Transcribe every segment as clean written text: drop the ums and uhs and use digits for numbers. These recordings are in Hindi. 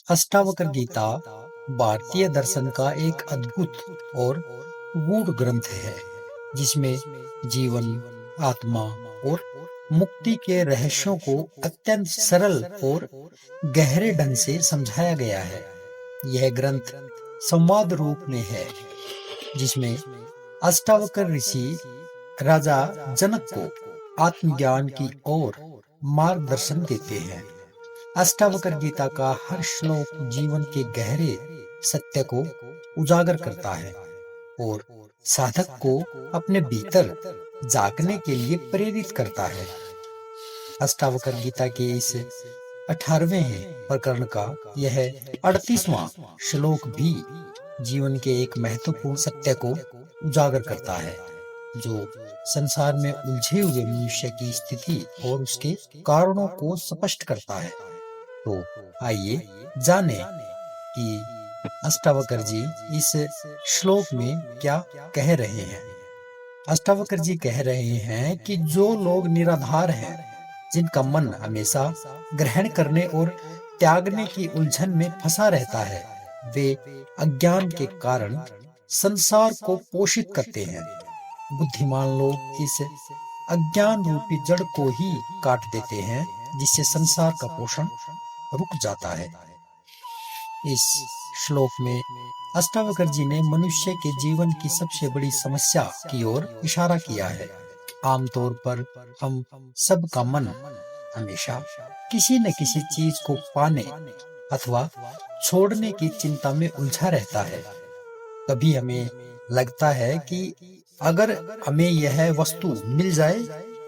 अष्टावक्र गीता भारतीय दर्शन का एक अद्भुत और गूढ़ ग्रंथ है, जिसमें जीवन, आत्मा और मुक्ति के रहस्यों को अत्यंत सरल और गहरे ढंग से समझाया गया है। यह ग्रंथ संवाद रूप में है, जिसमें अष्टावक्र ऋषि राजा जनक को आत्मज्ञान की ओर मार्गदर्शन देते हैं। अष्टावक्र गीता का हर श्लोक जीवन के गहरे सत्य को उजागर करता है और साधक को अपने भीतर झांकने के लिए प्रेरित करता है। अष्टावक्र गीता के इस 18वें प्रकरण का यह 38वां श्लोक भी जीवन के एक महत्वपूर्ण सत्य को उजागर करता है, जो संसार में उलझे हुए मनुष्य की स्थिति और उसके कारणों को स्पष्ट करता है। तो आइए जाने कि अष्टावक्र जी इस श्लोक में क्या कह रहे हैं। अष्टावक्र जी कह रहे हैं कि जो लोग निराधार हैं, जिनका मन हमेशा ग्रहण करने और त्यागने की उलझन में फंसा रहता है, वे अज्ञान के कारण संसार को पोषित करते हैं। बुद्धिमान लोग इस अज्ञान रूपी जड़ को ही काट देते हैं, जिससे संसार का पोषण रुक जाता है। इस श्लोक में अष्टावक्र जी ने मनुष्य के जीवन की सबसे बड़ी समस्या की ओर इशारा किया है। आमतौर पर हम सबका मन हमेशा किसी न किसी चीज को पाने अथवा छोड़ने की चिंता में उलझा रहता है। कभी हमें लगता है कि अगर हमें यह वस्तु मिल जाए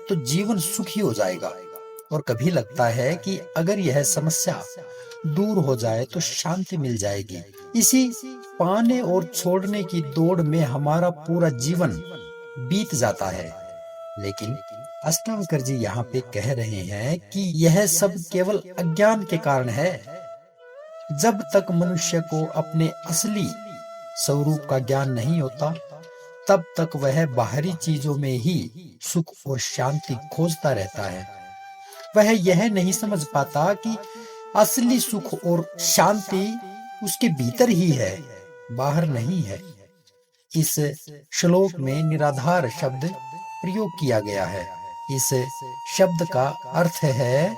तो जीवन सुखी हो जाएगा, और कभी लगता है कि अगर यह समस्या दूर हो जाए तो शांति मिल जाएगी। इसी पाने और छोड़ने की दौड़ में हमारा पूरा जीवन बीत जाता है। लेकिन अष्टावक्र जी यहाँ पे कह रहे हैं कि यह सब केवल अज्ञान के कारण है। जब तक मनुष्य को अपने असली स्वरूप का ज्ञान नहीं होता, तब तक वह बाहरी चीजों में ही सुख और शांति खोजता रहता है। वह यह नहीं समझ पाता कि असली सुख और शांति उसके भीतर ही है, बाहर नहीं है। इस श्लोक में निराधार शब्द प्रयोग किया गया है। इस शब्द का अर्थ है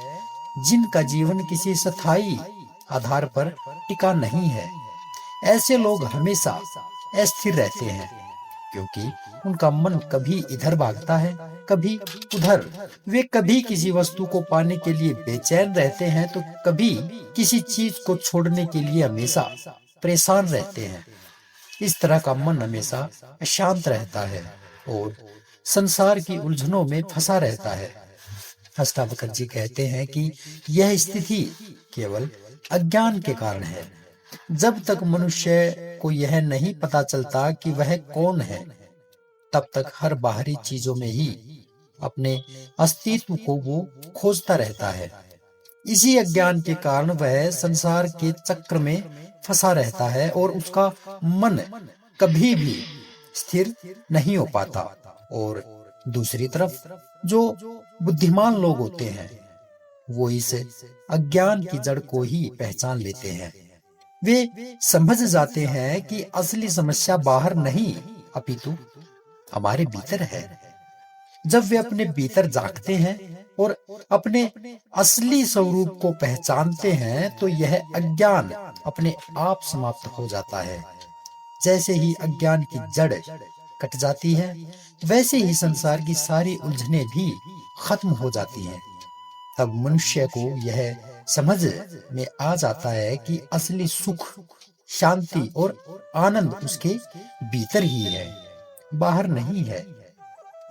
जिनका जीवन किसी स्थायी आधार पर टिका नहीं है। ऐसे लोग हमेशा अस्थिर रहते हैं, क्योंकि उनका मन कभी इधर भागता है, कभी उधर। वे कभी किसी वस्तु को पाने के लिए बेचैन रहते हैं, तो कभी किसी चीज को छोड़ने के लिए हमेशा परेशान रहते हैं। इस तरह का मन हमेशा अशांत रहता है और संसार की उलझनों में फंसा रहता है। अष्टावक्र जी कहते हैं कि यह स्थिति केवल अज्ञान के कारण है। जब तक मनुष्य को यह नहीं पता चलता कि वह कौन है, तब तक हर बाहरी चीजों में ही अपने अस्तित्व को वो खोजता रहता है। इसी अज्ञान के कारण वह संसार के चक्र में फंसा रहता है और उसका मन कभी भी स्थिर नहीं हो पाता। और दूसरी तरफ जो बुद्धिमान लोग होते हैं, वो इस अज्ञान की जड़ को ही पहचान लेते हैं। वे समझ जाते हैं कि असली समस्या बाहर नहीं, अपितु हमारे भीतर है। जब वे अपने भीतर झांकते हैं और अपने असली स्वरूप को पहचानते हैं, तो यह अज्ञान अपने आप समाप्त हो जाता है। जैसे ही अज्ञान की जड़ कट जाती है, वैसे ही संसार की सारी उलझनें भी खत्म हो जाती हैं। तब मनुष्य को यह समझ में आ जाता है कि असली सुख, शांति और आनंद उसके भीतर ही है, बाहर नहीं है।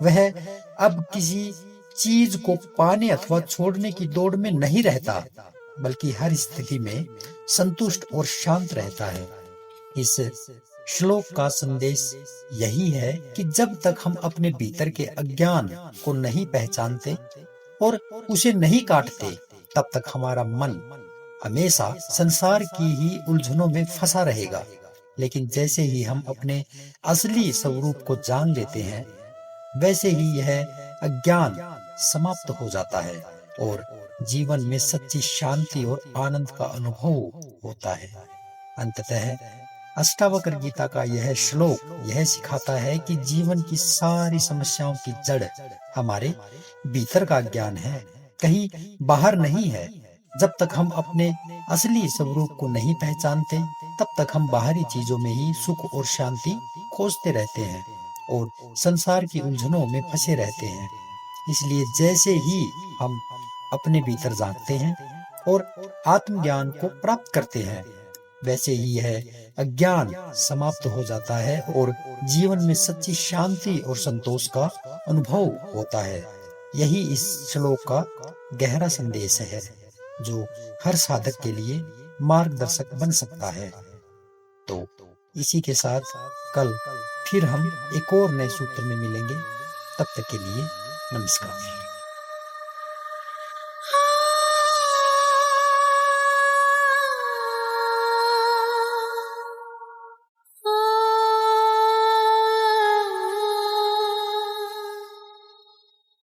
वह अब किसी चीज को पाने अथवा छोड़ने की दौड़ में नहीं रहता, बल्कि हर स्थिति में संतुष्ट और शांत रहता है। इस श्लोक का संदेश यही है कि जब तक हम अपने भीतर के अज्ञान को नहीं पहचानते और उसे नहीं काटते, तब तक हमारा मन हमेशा संसार की ही उलझनों में फंसा रहेगा। लेकिन जैसे ही हम अपने असली स्वरूप को जान लेते हैं, वैसे ही यह अज्ञान समाप्त हो जाता है और जीवन में सच्ची शांति और आनंद का अनुभव होता है। अंततः अष्टावक्र गीता का यह श्लोक यह सिखाता है कि जीवन की सारी समस्याओं की जड़ हमारे भीतर का ज्ञान है, कहीं बाहर नहीं है। जब तक हम अपने असली स्वरूप को नहीं पहचानते, तब तक हम बाहरी चीजों में ही सुख और शांति खोजते रहते हैं और संसार की उलझनों में फंसे रहते हैं। इसलिए जैसे ही हम अपने भीतर झांकते हैं और आत्मज्ञान को प्राप्त करते हैं, वैसे ही यह अज्ञान समाप्त हो जाता है और जीवन में सच्ची शांति और संतोष का अनुभव होता है। यही इस श्लोक का गहरा संदेश है, जो हर साधक के लिए मार्गदर्शक बन सकता है। तो इसी के साथ कल फिर हम एक और नए सूत्र में मिलेंगे। तब तक के लिए नमस्कार।